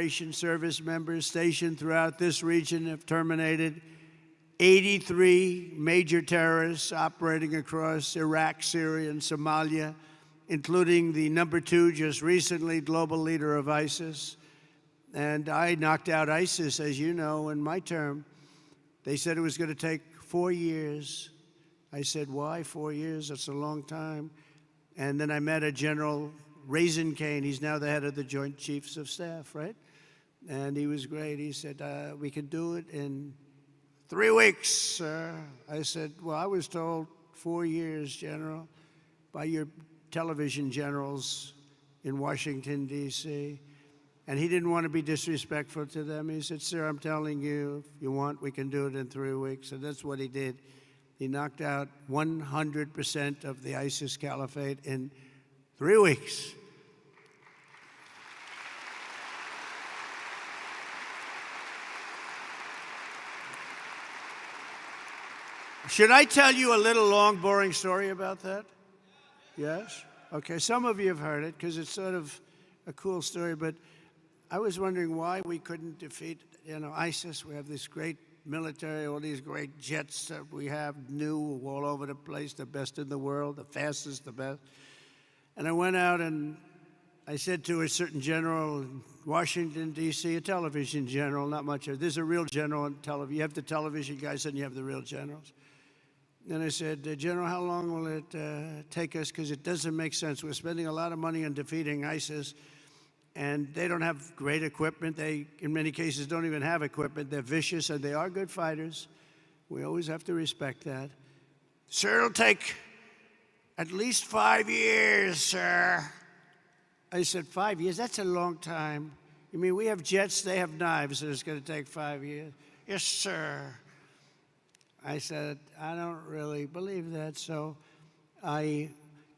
Service members stationed throughout this region have terminated 83 major terrorists operating across Iraq, Syria, and Somalia, including the #2 just recently global leader of ISIS. And I knocked out ISIS, as you know, in my term. They said it was going to take 4 years. I said, why 4 years? That's a long time. And then I met a General Raisin Kane. He's now the head of the Joint Chiefs of Staff, right? And he was great. He said, we can do it in 3 weeks, sir. I said, well, I was told 4 years, General, by your television generals in Washington, D.C. And he didn't want to be disrespectful to them. He said, sir, I'm telling you, if you want, we can do it in 3 weeks. And that's what he did. He knocked out 100% of the ISIS caliphate in 3 weeks. Should I tell you a little long, boring story about that? Yes? Okay, some of you have heard it because it's sort of a cool story, but I was wondering why we couldn't defeat, ISIS. We have this great military, all these great jets that we have, new all over the place, the best in the world, the fastest, the best. And I went out and I said to a certain general in Washington, D.C., a television general, not much. There's a real general on television. You have the television guys and you have the real generals. And I said, General, how long will it take us? Because it doesn't make sense. We're spending a lot of money on defeating ISIS, and they don't have great equipment. They, in many cases, don't even have equipment. They're vicious, and they are good fighters. We always have to respect that. Sir, it'll take at least 5 years, sir. I said, 5 years? That's a long time. You mean we have jets, they have knives, and it's going to take 5 years? Yes, sir. I said, I don't really believe that. So I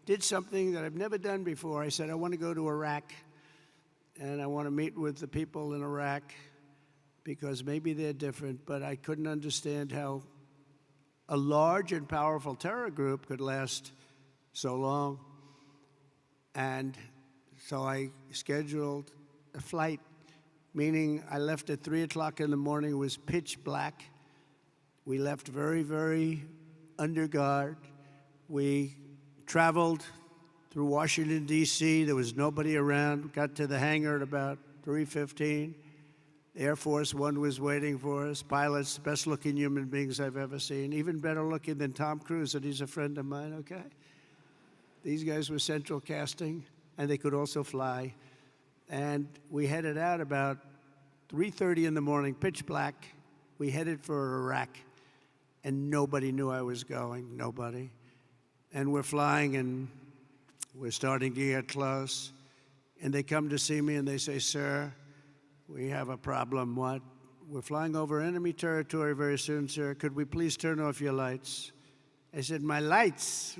did something that I've never done before. I said, I want to go to Iraq, and I want to meet with the people in Iraq because maybe they're different, but I couldn't understand how a large and powerful terror group could last so long. And so I scheduled a flight, meaning I left at 3 o'clock in the morning. It was pitch black. We left very, very under guard. We traveled through Washington, D.C. There was nobody around. Got to the hangar at about 3:15. Air Force One was waiting for us. Pilots, best-looking human beings I've ever seen, even better looking than Tom Cruise, and he's a friend of mine, okay? These guys were central casting, and they could also fly. And we headed out about 3:30 in the morning, pitch black. We headed for Iraq, and nobody knew I was going, nobody. And we're flying, and we're starting to get close. And they come to see me, and they say, sir, we have a problem. What? We're flying over enemy territory very soon, sir. Could we please turn off your lights? I said, my lights?